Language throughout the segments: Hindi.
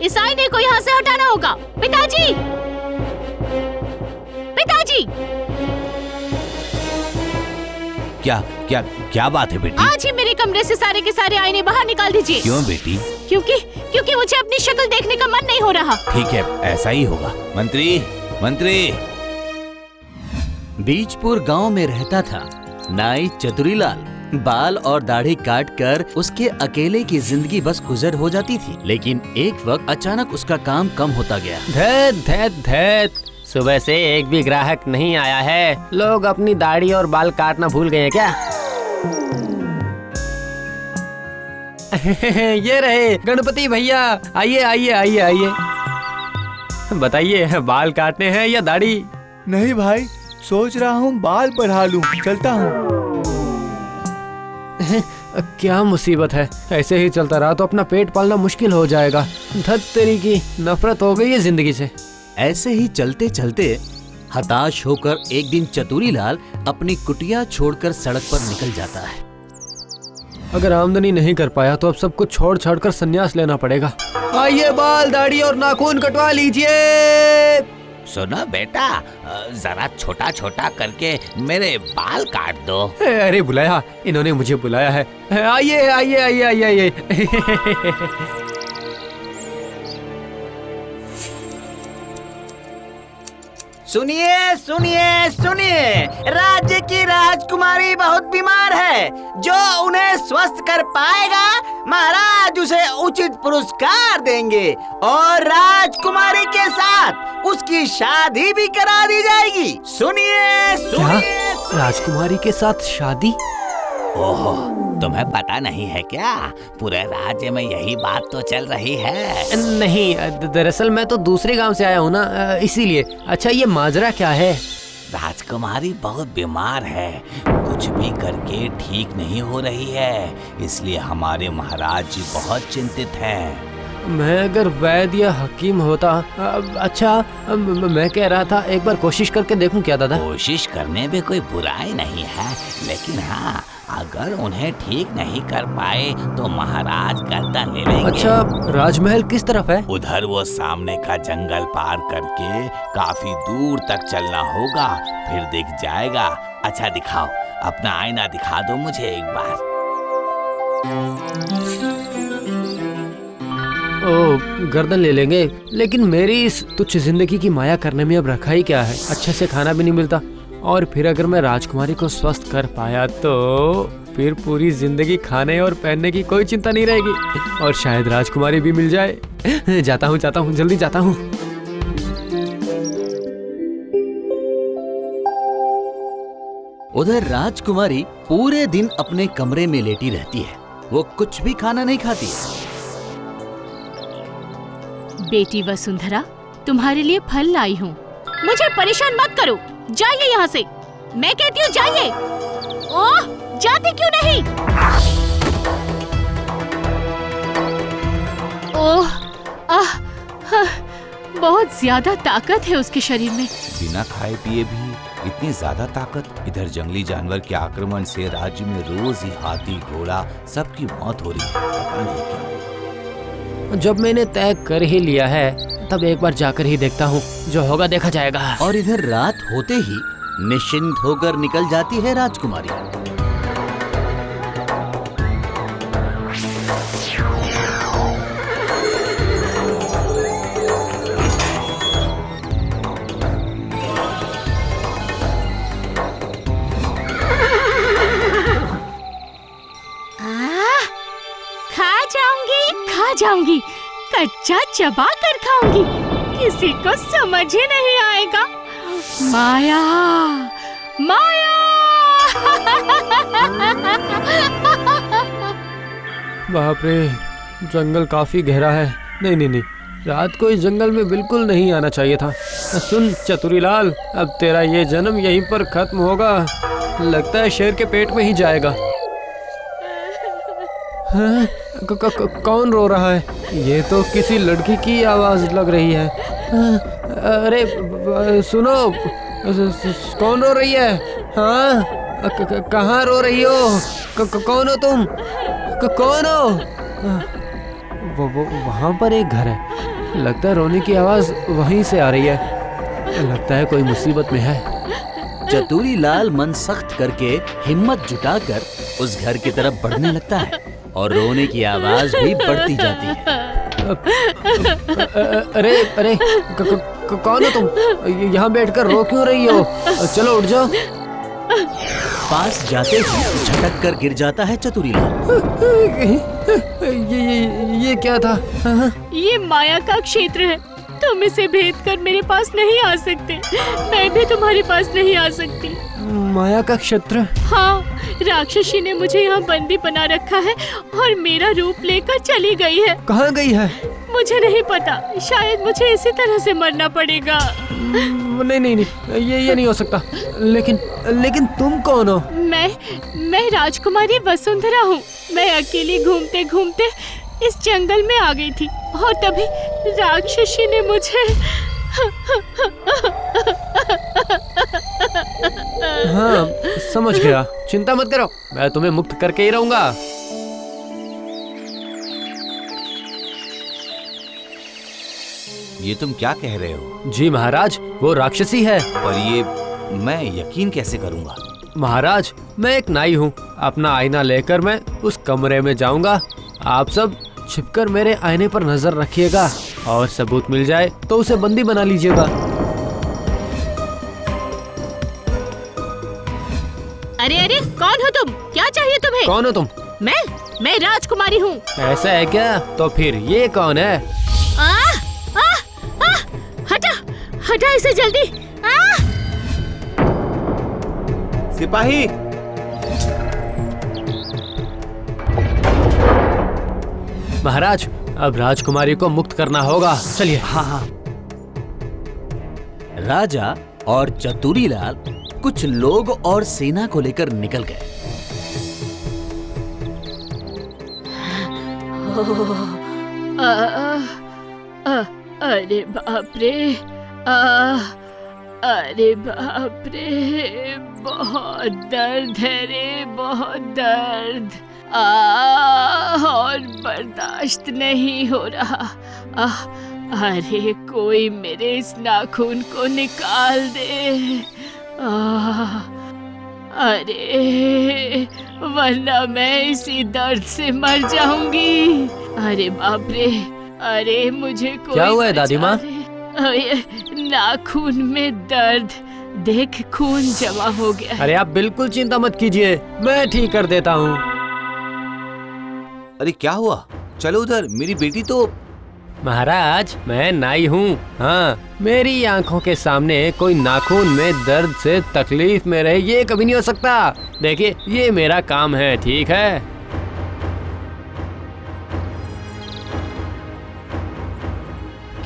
इस आईने को यहाँ से हटाना होगा। पिताजी, पिताजी। क्या बात है बेटी? आज ही मेरे कमरे से सारे के सारे आईने बाहर निकाल दीजिए। क्यों बेटी? क्योंकि मुझे अपनी शक्ल देखने का मन नहीं हो रहा। ठीक है, ऐसा ही होगा। मंत्री। बीजपुर गांव में रहता था नाई चतुरीलाल। बाल और दाढ़ी काट कर उसके अकेले की जिंदगी बस गुजर हो जाती थी। लेकिन एक वक्त अचानक उसका काम कम होता गया। धैत सुबह से एक भी ग्राहक नहीं आया है। लोग अपनी दाढ़ी और बाल काटना भूल गए हैं क्या? ये रहे गणपति भैया, आइए। बताइए, बाल काटने हैं या दाढ़ी? नहीं भाई, सोच रहा हूँ बाल बढ़ा लूं, चलता हूँ। क्या मुसीबत है, ऐसे ही चलता रहा तो अपना पेट पालना मुश्किल हो जाएगा। धत तेरी की, नफरत हो गई है जिंदगी से। ऐसे ही चलते चलते हताश होकर एक दिन चतुरीलाल अपनी कुटिया छोड़कर सड़क पर निकल जाता है। अगर आमदनी नहीं कर पाया तो अब सब कुछ छोड़ कर संन्यास लेना पड़ेगा। आइए, बाल दाढ़ी और नाखून कटवा लीजिए। सुनो बेटा, जरा छोटा छोटा करके मेरे बाल काट दो। अरे बुलाया, इन्होंने मुझे बुलाया है। आइए। सुनिए, राज्य की राजकुमारी बहुत बीमार है। जो उन्हें स्वस्थ कर पाएगा, महाराज उसे उचित पुरस्कार देंगे और राजकुमारी के साथ उसकी शादी भी करा दी जाएगी। सुनिए। राजकुमारी के साथ शादी? ओहो, तुम्हें पता नहीं है क्या? पूरे राज्य में यही बात तो चल रही है। नहीं, दरअसल मैं तो दूसरे गांव से आया हूँ ना, इसीलिए। अच्छा, ये माजरा क्या है? राजकुमारी बहुत बीमार है, कुछ भी करके ठीक नहीं हो रही है, इसलिए हमारे महाराज जी बहुत चिंतित हैं। मैं अगर वैद्य या हकीम होता। अच्छा, मैं कह रहा था एक बार कोशिश करके देखूं क्या दादा? कोशिश करने में कोई बुराई नहीं है, लेकिन हाँ, अगर उन्हें ठीक नहीं कर पाए तो महाराज गर्दन ले लेंगे। अच्छा, राजमहल किस तरफ है? उधर वो सामने का जंगल पार करके काफी दूर तक चलना होगा, फिर दिख जाएगा। अच्छा दिखाओ, अपना आईना दिखा दो मुझे एक बार। गर्दन ले लेंगे, लेकिन मेरी इस तुच्छ जिंदगी की माया करने में अब रखा ही क्या है? अच्छे से खाना भी नहीं मिलता, और फिर अगर मैं राजकुमारी को स्वस्थ कर पाया तो फिर पूरी जिंदगी खाने और पहनने की कोई चिंता नहीं रहेगी, और शायद राजकुमारी भी मिल जाए। जाता हूँ, जल्दी जाता हूँ। उधर राजकुमारी पूरे दिन अपने कमरे में लेटी रहती है। वो कुछ भी खाना नहीं खाती है। बेटी वसुंधरा, तुम्हारे लिए फल लाई हूँ। मुझे परेशान मत करो, जाइए यहाँ से। मैं कहती हूँ जाइए। ओह, जाते क्यों नहीं? ओह, बहुत ज्यादा ताकत है उसके शरीर में। बिना खाए पिए भी इतनी ज्यादा ताकत। इधर जंगली जानवर के आक्रमण से राज्य में रोज ही हाथी घोड़ा सबकी मौत हो रही है, पता नहीं क्या। जब मैंने तय कर ही लिया है तब एक बार जाकर ही देखता हूँ, जो होगा देखा जाएगा। और इधर रात होते ही निश्चिंत होकर निकल जाती है राजकुमारी। खा जाऊंगी, कच्चा चबा कर खाऊंगी, किसी को समझ ही नहीं आएगा। माया, माया। बाप रे, जंगल काफी गहरा है। नहीं, रात को इस जंगल में बिल्कुल नहीं आना चाहिए था। सुन चतुरीलाल, अब तेरा ये जन्म यहीं पर खत्म होगा। लगता है शेर के पेट में ही जाएगा। हाँ? कौन रो रहा है? ये तो किसी लड़की की आवाज लग रही है। अरे सुनो, कौन रो रही है? हाँ, कहाँ रो रही हो? कौन हो तुम? कौन हो? वो वहाँ पर एक घर है। लगता है रोने की आवाज वहीं से आ रही है। लगता है कोई मुसीबत में है। चतुरी लाल मन सख्त करके हिम्मत जुटाकर उस घर की तरफ बढ़ने लगता है और रोने की आवाज भी बढ़ती जाती है। अरे अरे कौन हो तुम? यहाँ बैठकर रो क्यों रही हो? चलो उठ जाओ। पास जाते ही झटक कर गिर जाता है चतुरी लाल। ये क्या था? ये माया का क्षेत्र है। तुम इसे भेद कर मेरे पास नहीं आ सकते। मैं भी तुम्हारे पास नहीं आ सकती। माया का क्षेत्र? हाँ, राक्षसी ने मुझे यहाँ बंदी बना रखा है और मेरा रूप लेकर चली गई है। कहाँ गई है? मुझे नहीं पता। शायद मुझे इसी तरह से मरना पड़ेगा। नहीं, ये नहीं हो सकता। लेकिन तुम कौन हो? मैं राजकुमारी वसुंधरा हूँ। मैं अकेली घूमते घूमते इस जंगल में आ गई थी और तभी राक्षसी ने मुझे हाँ, समझ गया। चिंता मत करो, मैं तुम्हें मुक्त करके ही रहूंगा। ये तुम क्या कह रहे हो? जी महाराज, वो राक्षसी है। पर ये मैं यकीन कैसे करूंगा? महाराज, मैं एक नाई हूँ। अपना आईना लेकर मैं उस कमरे में जाऊंगा। आप सब छिपकर मेरे आईने पर नजर रखिएगा और सबूत मिल जाए तो उसे बंदी बना लीजिएगा। अरे अरे, कौन हो तुम? क्या चाहिए तुम्हें? कौन हो तुम? मैं राजकुमारी हूँ। ऐसा है क्या? तो फिर ये कौन है? हटा इसे जल्दी। सिपाही! महाराज, अब राजकुमारी को मुक्त करना होगा। चलिए। हाँ। राजा और चतुरी लाल कुछ लोग और सेना को लेकर निकल गए। अरे बाप रे! अरे बाप रे! बहुत दर्द है रे, बहुत दर्द। और बर्दाश्त नहीं हो रहा। अरे कोई मेरे इस नाखून को निकाल दे। अरे वरना मैं इसी दर्द से मर जाऊंगी। अरे बाप रे! अरे मुझे कोई क्या हुआ है दादी माँ? नाखून में दर्द, देख खून जमा हो गया। अरे आप बिल्कुल चिंता मत कीजिए, मैं ठीक कर देता हूँ। अरे क्या हुआ? चलो उधर, मेरी बेटी तो। महाराज, मैं नाई हूँ। हाँ, मेरी आंखों के सामने कोई नाखून में दर्द से तकलीफ में रहे, ये कभी नहीं हो सकता। देखिए, ये मेरा काम है, ठीक है?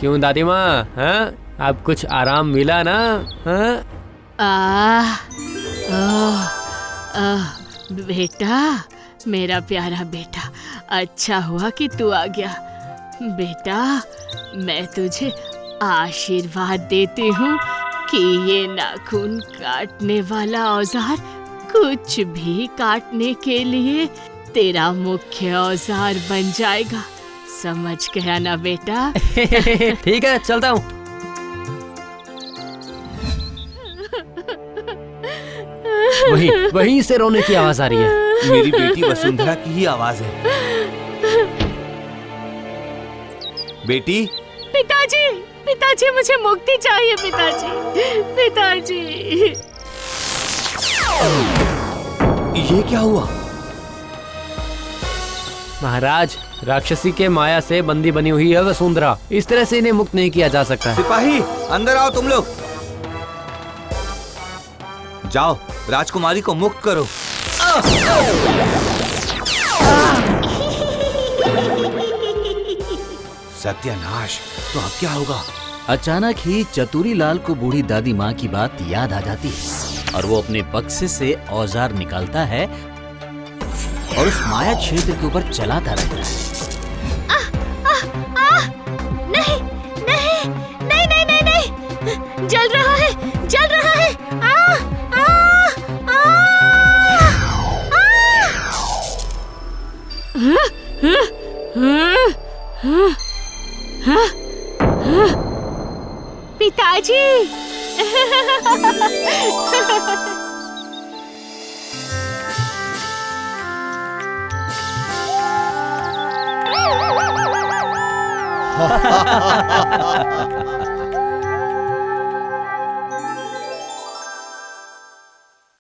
क्यों दादी माँ? हाँ, अब कुछ आराम मिला ना? हाँ? बेटा, मेरा प्यारा बेटा, अच्छा हुआ कि तू आ गया। बेटा, मैं तुझे आशीर्वाद देती हूँ कि ये नाखून काटने वाला औजार कुछ भी काटने के लिए तेरा मुख्य औजार बन जाएगा। समझ गया ना बेटा? ठीक है, चलता हूँ। वहीं से रोने की आवाज आ रही है। मेरी बेटी वसुंधरा की ही आवाज है। बेटी! पिताजी, मुझे मुक्ति चाहिए। पिताजी। ये क्या हुआ? महाराज, राक्षसी के माया से बंदी बनी हुई है वसुंधरा। इस तरह से इन्हें मुक्त नहीं किया जा सकता है। सिपाही, अंदर आओ तुम लोग। जाओ, राजकुमारी को मुक्त करो। सत्यानाश! तो अब क्या होगा? अचानक ही चतुरी लाल को बूढ़ी दादी माँ की बात याद आ जाती है और वो अपने बक्से से औजार निकालता है और उस माया क्षेत्र के ऊपर चलाता रहता है। नहीं, जल रहा है। पिताजी।